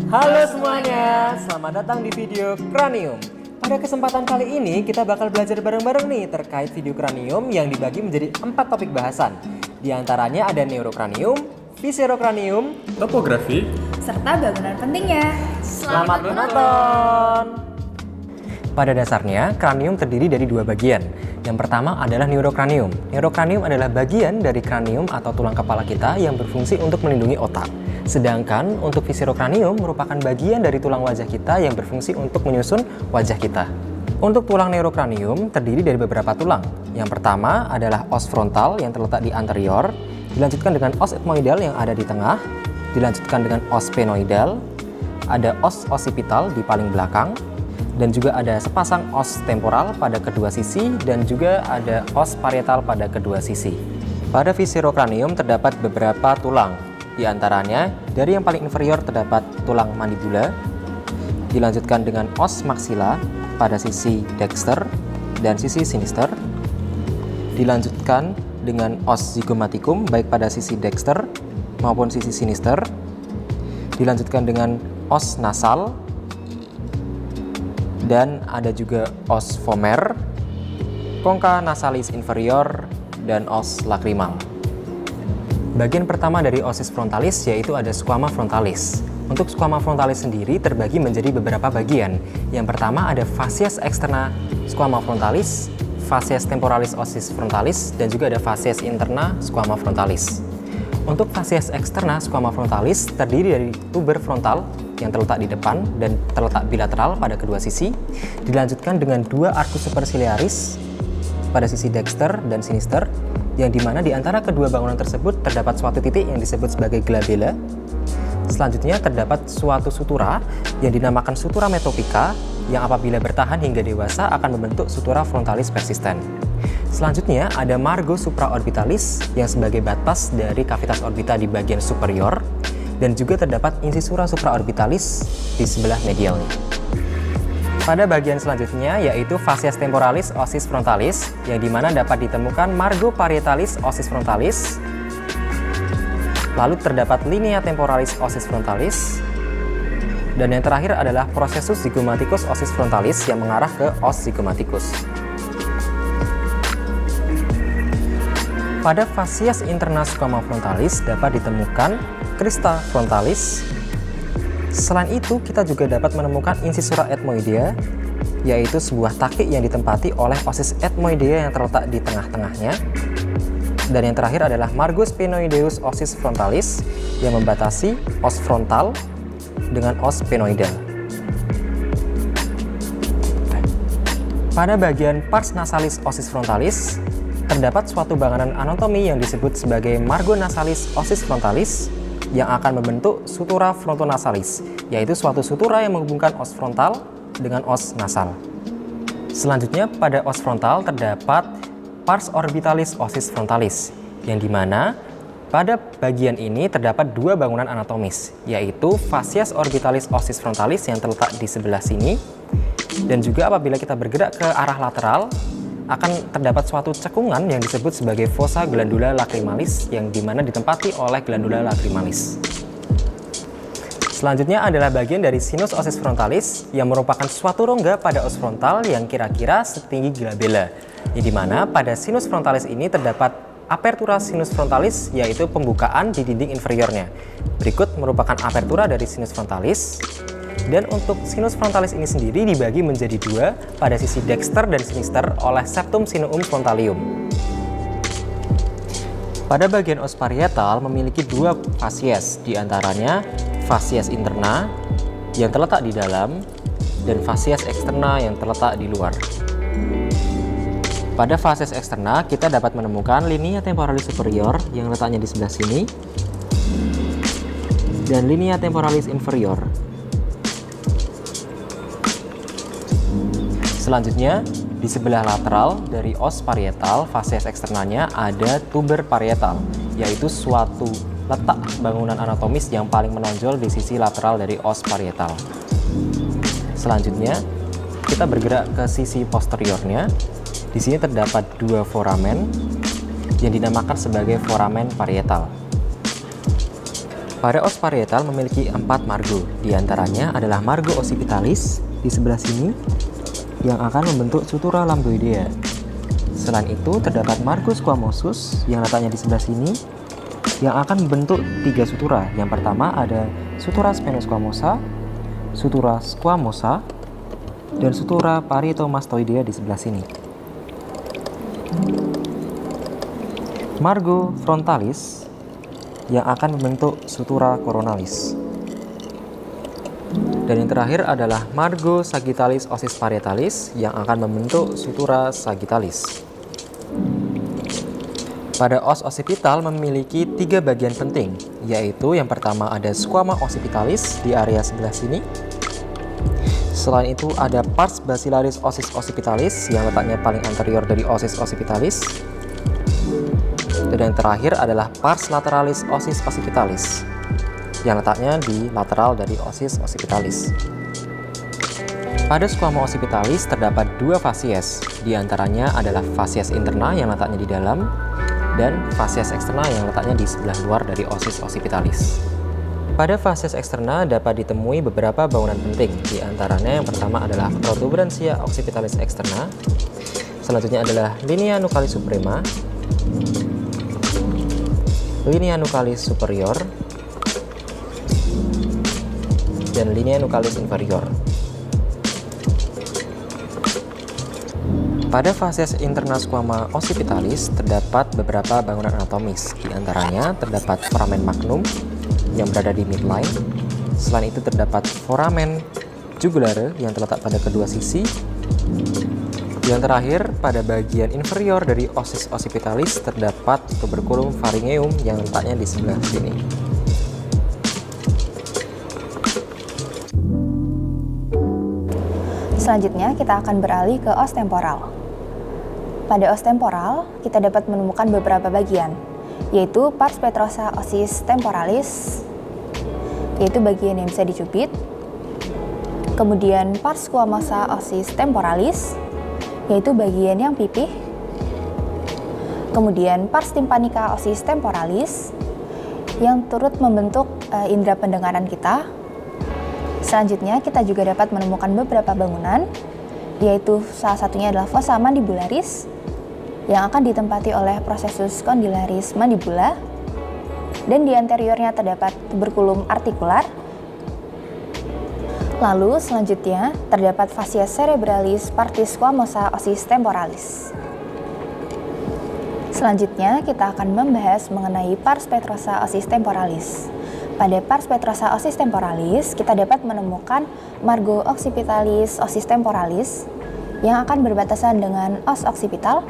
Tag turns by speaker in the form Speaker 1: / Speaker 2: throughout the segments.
Speaker 1: Halo semuanya, selamat datang di video Cranium. Pada kesempatan kali ini kita bakal belajar bareng-bareng nih terkait video cranium yang dibagi menjadi 4 topik bahasan. Di antaranya ada neurocranium, viscerocranium,
Speaker 2: topografi,
Speaker 3: serta bangunan pentingnya.
Speaker 1: Selamat menonton! Pada dasarnya, kranium terdiri dari 2 bagian. Yang pertama adalah neurocranium. Neurocranium adalah bagian dari kranium atau tulang kepala kita yang berfungsi untuk melindungi otak. Sedangkan untuk viscerocranium merupakan bagian dari tulang wajah kita yang berfungsi untuk menyusun wajah kita. Untuk tulang neurocranium terdiri dari beberapa tulang. Yang pertama adalah os frontal yang terletak di anterior, dilanjutkan dengan os ethmoidal yang ada di tengah, dilanjutkan dengan os sphenoidal, ada os occipital di paling belakang, dan juga ada sepasang os temporal pada kedua sisi dan juga ada os parietal pada kedua sisi. Pada viscerocranium terdapat beberapa tulang. Di antaranya, dari yang paling inferior terdapat tulang mandibula, dilanjutkan dengan os maxilla pada sisi dexter dan sisi sinister, dilanjutkan dengan os zygomaticum baik pada sisi dexter maupun sisi sinister, dilanjutkan dengan os nasal, dan ada juga os vomer, concha nasalis inferior, dan os lacrimal. Bagian pertama dari osis frontalis yaitu ada squama frontalis. Untuk squama frontalis sendiri terbagi menjadi beberapa bagian. Yang pertama ada facies externa squama frontalis, facies temporalis osis frontalis, dan juga ada facies interna squama frontalis. Untuk facies externa squama frontalis terdiri dari tuber frontal yang terletak di depan dan terletak bilateral pada kedua sisi, dilanjutkan dengan 2 arcus superciliaris pada sisi dexter dan sinister, yang dimana di antara kedua bangunan tersebut terdapat suatu titik yang disebut sebagai glabella. Selanjutnya terdapat suatu sutura yang dinamakan sutura metopika yang apabila bertahan hingga dewasa akan membentuk sutura frontalis persisten. Selanjutnya ada margo supraorbitalis yang sebagai batas dari kavitas orbita di bagian superior, dan juga terdapat incisura supraorbitalis di sebelah medialnya. Pada bagian selanjutnya yaitu facies temporalis osis frontalis yang dimana dapat ditemukan margo parietalis osis frontalis, lalu terdapat linea temporalis osis frontalis, dan yang terakhir adalah processus zygomaticus osis frontalis yang mengarah ke os zygomaticus. Pada facies interna squama frontalis dapat ditemukan crista frontalis. Selain itu, kita juga dapat menemukan incisura ethmoidea, yaitu sebuah takik yang ditempati oleh osis ethmoidea yang terletak di tengah-tengahnya. Dan yang terakhir adalah margo sphenoideus osis frontalis yang membatasi os frontal dengan os sphenoidal. Pada bagian pars nasalis osis frontalis, terdapat suatu bangunan anatomi yang disebut sebagai margo nasalis osis frontalis yang akan membentuk sutura frontonasalis, yaitu suatu sutura yang menghubungkan os frontal dengan os nasal. Selanjutnya pada os frontal terdapat pars orbitalis osis frontalis, yang dimana pada bagian ini terdapat 2 bangunan anatomis, yaitu facies orbitalis osis frontalis yang terletak di sebelah sini, dan juga apabila kita bergerak ke arah lateral akan terdapat suatu cekungan yang disebut sebagai fossa glandula lacrimalis yang dimana ditempati oleh glandula lacrimalis. Selanjutnya adalah bagian dari sinus osis frontalis yang merupakan suatu rongga pada os frontal yang kira-kira setinggi glabella, yang dimana pada sinus frontalis ini terdapat apertura sinus frontalis yaitu pembukaan di dinding inferiornya. Berikut merupakan apertura dari sinus frontalis. Dan untuk sinus frontalis ini sendiri dibagi menjadi 2 pada sisi dexter dan sinister oleh septum sinuum frontalium. Pada bagian os parietal memiliki 2 facies, diantaranya facies interna yang terletak di dalam dan facies externa yang terletak di luar. Pada facies externa kita dapat menemukan linea temporalis superior yang letaknya di sebelah sini dan linea temporalis inferior. Selanjutnya, di sebelah lateral dari os parietal, facies eksternanya ada tuber parietal, yaitu suatu letak bangunan anatomis yang paling menonjol di sisi lateral dari os parietal. Selanjutnya, kita bergerak ke sisi posteriornya. Di sini terdapat 2 foramen yang dinamakan sebagai foramen parietal. Pada os parietal memiliki 4 margo, diantaranya adalah margo occipitalis di sebelah sini yang akan membentuk sutura lambdoidea. Selain itu terdapat margo squamosus yang letaknya di sebelah sini yang akan membentuk 3 sutura. Yang pertama ada sutura sphenoisquamosa, sutura squamosa, dan sutura parietomastoidea di sebelah sini. Margo frontalis yang akan membentuk sutura coronalis. Dan yang terakhir adalah margo sagittalis ossis parietalis yang akan membentuk sutura sagittalis. Pada os occipital memiliki 3 bagian penting, yaitu yang pertama ada squama occipitalis di area sebelah sini. Selain itu ada pars basilaris ossis occipitalis yang letaknya paling anterior dari ossis occipitalis. Dan yang terakhir adalah pars lateralis ossis occipitalis yang letaknya di lateral dari ossis occipitalis. Pada squama occipitalis terdapat 2 fasies, diantaranya adalah fasies interna yang letaknya di dalam dan fasies eksterna yang letaknya di sebelah luar dari ossis occipitalis. Pada fasies eksterna dapat ditemui beberapa bangunan penting, diantaranya yang pertama adalah protuberansia occipitalis externa, selanjutnya adalah linea nuchalis suprema, linea nuchalis superior, dan linea nuchalis inferior. Pada fasies interna squama occipitalis terdapat beberapa bangunan anatomis, diantaranya terdapat foramen magnum yang berada di midline. Selain itu terdapat foramen jugulare yang terletak pada kedua sisi. Yang terakhir, pada bagian inferior dari ossis occipitalis terdapat tuberculum pharyngeum yang letaknya di sebelah sini.
Speaker 3: Selanjutnya kita akan beralih ke os temporal. Pada os temporal, kita dapat menemukan beberapa bagian, yaitu pars petrosa ossis temporalis, yaitu bagian yang bisa dicubit. Kemudian pars squamosa ossis temporalis, yaitu bagian yang pipih. Kemudian pars tympanica ossis temporalis, yang turut membentuk indera pendengaran kita. Selanjutnya kita juga dapat menemukan beberapa bangunan, yaitu salah satunya adalah fossa mandibularis, yang akan ditempati oleh processus condylaris mandibula, dan di anteriornya terdapat tuberculum artikular. Lalu selanjutnya terdapat fasies cerebralis partis squamosa ossis temporalis. Selanjutnya kita akan membahas mengenai pars petrosa ossis temporalis. Pada pars petrosa ossis temporalis kita dapat menemukan margo occipitalis ossis temporalis yang akan berbatasan dengan os occipital.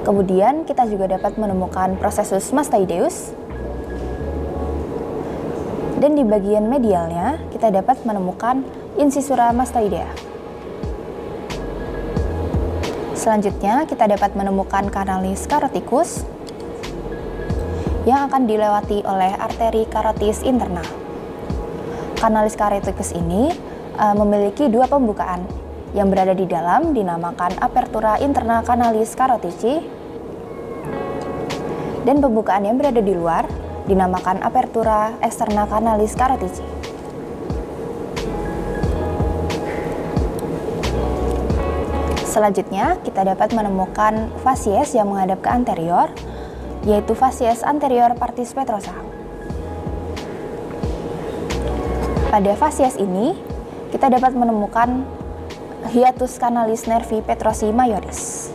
Speaker 3: Kemudian kita juga dapat menemukan processus mastoideus. Dan di bagian medialnya, kita dapat menemukan incisura mastoidea. Selanjutnya, kita dapat menemukan canalis caroticus yang akan dilewati oleh arteri carotis interna. Canalis caroticus ini memiliki 2 pembukaan yang berada di dalam dinamakan apertura interna canalis carotici, dan pembukaan yang berada di luar dinamakan apertura externa canalis carotici. Selanjutnya, kita dapat menemukan fasies yang menghadap ke anterior, yaitu fasies anterior partis petrosa. Pada fasies ini, kita dapat menemukan hiatus canalis nervi petrosi majoris.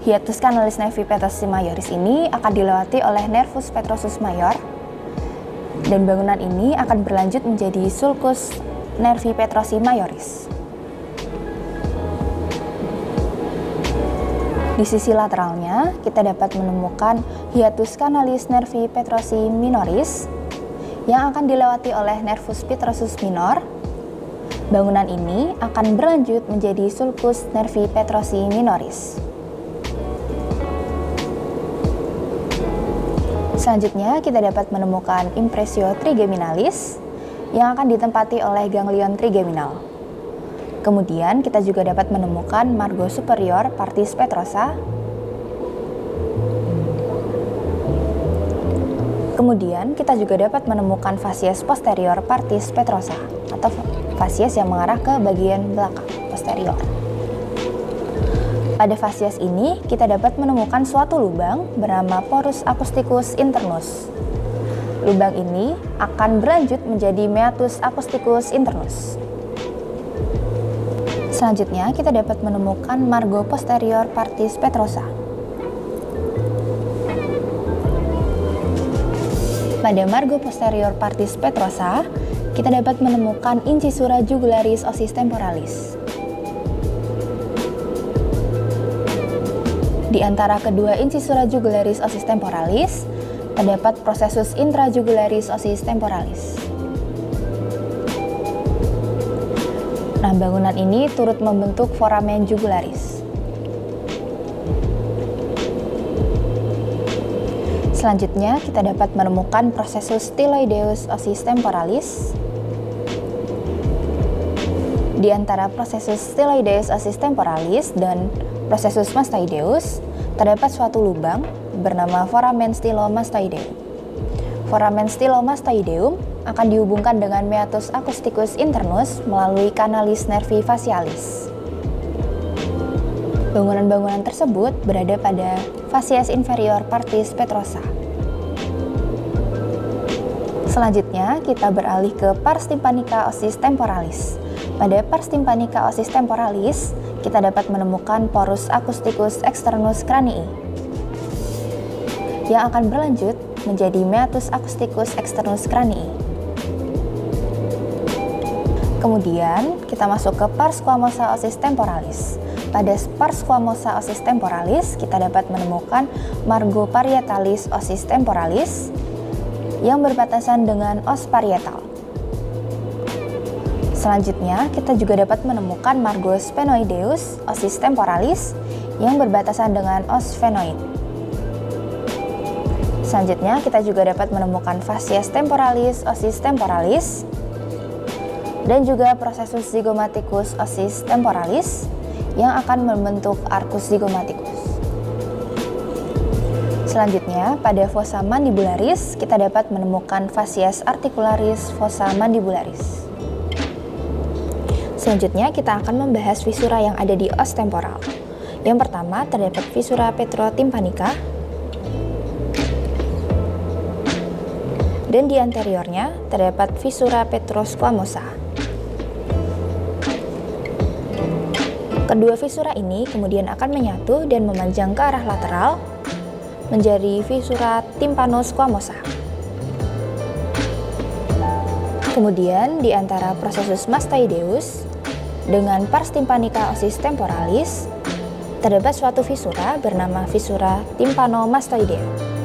Speaker 3: Hiatus canalis nervi petrosi majoris ini akan dilewati oleh nervus petrosus major, dan bangunan ini akan berlanjut menjadi sulcus nervi petrosi majoris. Di sisi lateralnya, kita dapat menemukan hiatus canalis nervi petrosi minoris yang akan dilewati oleh nervus petrosus minor. Bangunan ini akan berlanjut menjadi sulcus nervi petrosi minoris. Selanjutnya, kita dapat menemukan impressio trigeminalis yang akan ditempati oleh ganglion trigeminal. Kemudian, kita juga dapat menemukan margo superior partis petrosa. Kemudian kita juga dapat menemukan fasies posterior partis petrosa atau fasies yang mengarah ke bagian belakang posterior. Pada fasies ini kita dapat menemukan suatu lubang bernama porus acousticus internus. Lubang ini akan berlanjut menjadi meatus acousticus internus. Selanjutnya kita dapat menemukan margo posterior partis petrosa. Pada margo posterior partis petrosa, kita dapat menemukan incisura jugularis osis temporalis. Di antara kedua incisura jugularis osis temporalis, terdapat processus intrajugularis osis temporalis. Nah, bangunan ini turut membentuk foramen jugularis. Selanjutnya, kita dapat menemukan processus styloideus osis temporalis. Di antara processus styloideus osis temporalis dan processus mastoideus, terdapat suatu lubang bernama foramen stylomastoideum. Foramen stylomastoideum akan dihubungkan dengan meatus acousticus internus melalui canalis nervi facialis. Bangunan-bangunan tersebut berada pada fasies inferior partis petrosa. Selanjutnya, kita beralih ke pars tympanica osis temporalis. Pada pars tympanica osis temporalis, kita dapat menemukan porus acousticus externus cranii yang akan berlanjut menjadi meatus acousticus externus cranii. Kemudian kita masuk ke pars squamosa osis temporalis. Pada pars squamosa osis temporalis, kita dapat menemukan margo parietalis osis temporalis yang berbatasan dengan os parietal. Selanjutnya, kita juga dapat menemukan margo sphenoideus osis temporalis yang berbatasan dengan os sphenoid. Selanjutnya, kita juga dapat menemukan fasies temporalis osis temporalis dan juga processus zygomaticus osis temporalis yang akan membentuk arcus zygomaticus. Selanjutnya, pada fossa mandibularis, kita dapat menemukan fasies articularis fossa mandibularis. Selanjutnya, kita akan membahas fisura yang ada di os temporal. Yang pertama, terdapat fisura petrotympanica, dan di anteriornya terdapat fisura petrosquamosa. Kedua fisura ini kemudian akan menyatu dan memanjang ke arah lateral menjadi fisura tympanosquamosa. Kemudian di antara processus mastoideus dengan pars tympanica osis temporalis terdapat suatu fisura bernama fisura tympanomastoidea.